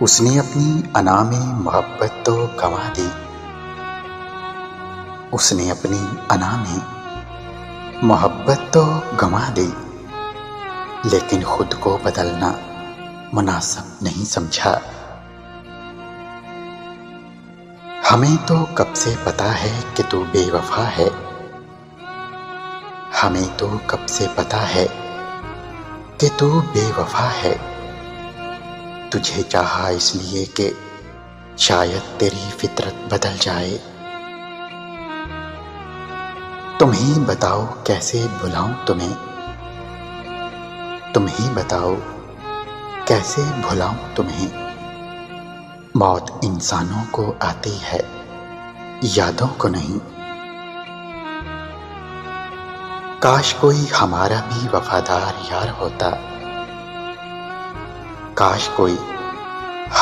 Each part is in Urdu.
اس نے اپنی انا میں محبت تو گنوا دی، اس نے اپنی انا میں محبت تو گنوا دی، لیکن خود کو بدلنا مناسب نہیں سمجھا۔ ہمیں تو کب سے پتا ہے کہ تو بے وفا ہے، ہمیں تو کب سے پتا ہے کہ تو بے وفا ہے۔ تجھے چاہا اس لیے کہ شاید تیری فطرت بدل جائے۔ تم ہی بتاؤ کیسے بھلاؤں تمہیں، تم ہی بتاؤ کیسے بھلاؤں تمہیں۔ موت انسانوں کو آتی ہے، یادوں کو نہیں۔ کاش کوئی ہمارا بھی وفادار یار ہوتا، کاش کوئی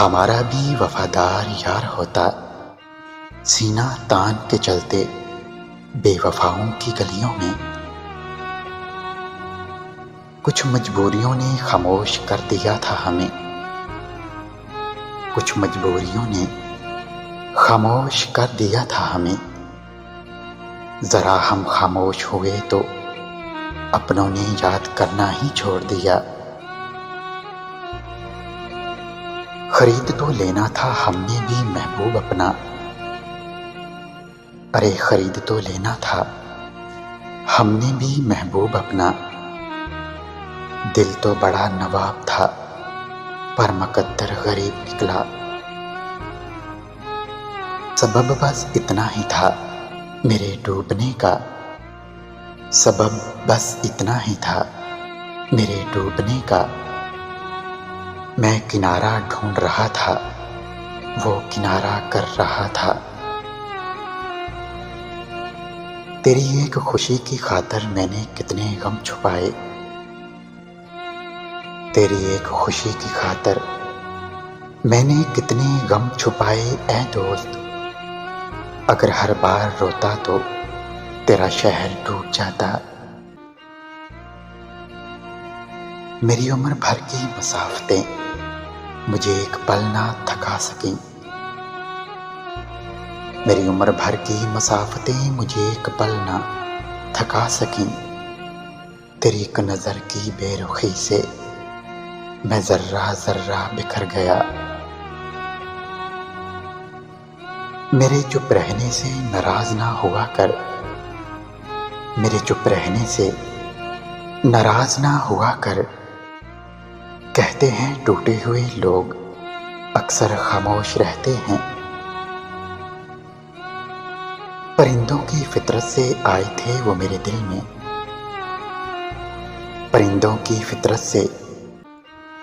ہمارا بھی وفادار یار ہوتا، سینہ تان کے چلتے بے وفاؤں کی گلیوں میں۔ کچھ مجبوریوں نے خاموش کر دیا تھا ہمیں، کچھ مجبوریوں نے خاموش کر دیا تھا ہمیں۔ ذرا ہم خاموش ہوئے تو اپنوں نے یاد کرنا ہی چھوڑ دیا۔ خرید تو لینا تھا ہم نے بھی محبوب اپنا، ارے خرید تو لینا تھا ہم نے بھی محبوب اپنا۔ دل تو بڑا نواب تھا پر مقدر غریب نکلا۔ سبب بس اتنا ہی تھا میرے ڈوبنے کا، سبب بس اتنا ہی تھا میرے ڈوبنے کا۔ میں کنارہ ڈھونڈ رہا تھا، وہ کنارہ کر رہا تھا۔ تیری ایک خوشی کی خاطر میں نے کتنے غم چھپائے، تیری ایک خوشی کی خاطر میں نے کتنے غم چھپائے اے دوست۔ اگر ہر بار روتا تو تیرا شہر ڈوب جاتا۔ میری عمر بھر کی مسافتیں مجھے ایک پل نہ تھکا سکیں، میری عمر بھر کی مسافتیں مجھے ایک پل نہ تھکا سکیں۔ تیری ایک نظر کی بے رخی سے میں ذرہ ذرہ بکھر گیا۔ میرے چپ رہنے سے ناراض نہ ہوا کر، میرے چپ رہنے سے ناراض نہ ہوا کر۔ کہتے ہیں ٹوٹے ہوئے لوگ اکثر خاموش رہتے ہیں۔ پرندوں کی فطرت سے آئے تھے وہ میرے دل میں، پرندوں کی فطرت سے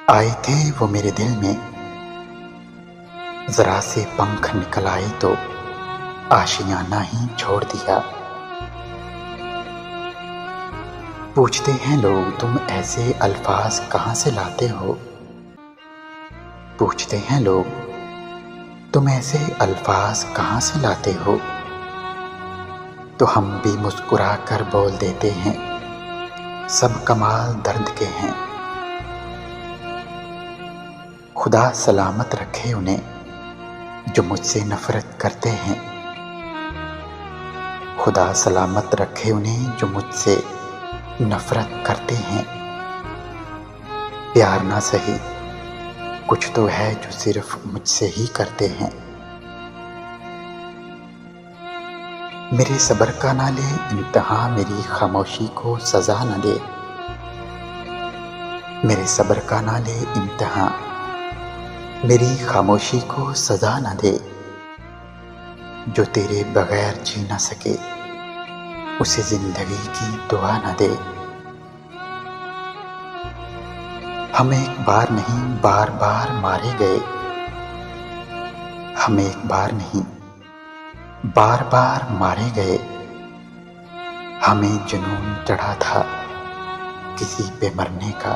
آئے تھے وہ میرے دل میں۔ ذرا سے پنکھ نکل آئے تو آشیانہ ہی چھوڑ دیا۔ پوچھتے ہیں لوگ تم ایسے الفاظ کہاں سے لاتے ہو، پوچھتے ہیں لوگ تم ایسے الفاظ کہاں سے لاتے ہو، تو ہم بھی مسکرا کر بول دیتے ہیں سب کمال درد کے ہیں۔ خدا سلامت رکھے انہیں جو مجھ سے نفرت کرتے ہیں، خدا سلامت رکھے انہیں جو مجھ سے نفرت کرتے ہیں۔ پیار نہ سہی کچھ تو ہے جو صرف مجھ سے ہی کرتے ہیں۔ میرے صبر کا نہ لے امتحاں، میری خاموشی کو سزا نہ دے، میرے صبر کا نہ لے امتحاں، میری خاموشی کو سزا نہ دے۔ جو تیرے بغیر جی نہ سکے اسے زندگی کی دعا نہ دے۔ ہم ایک بار نہیں بار بار مارے گئے، ہم ایک بار نہیں بار بار مارے گئے۔ ہمیں جنون چڑھا تھا کسی پہ مرنے کا،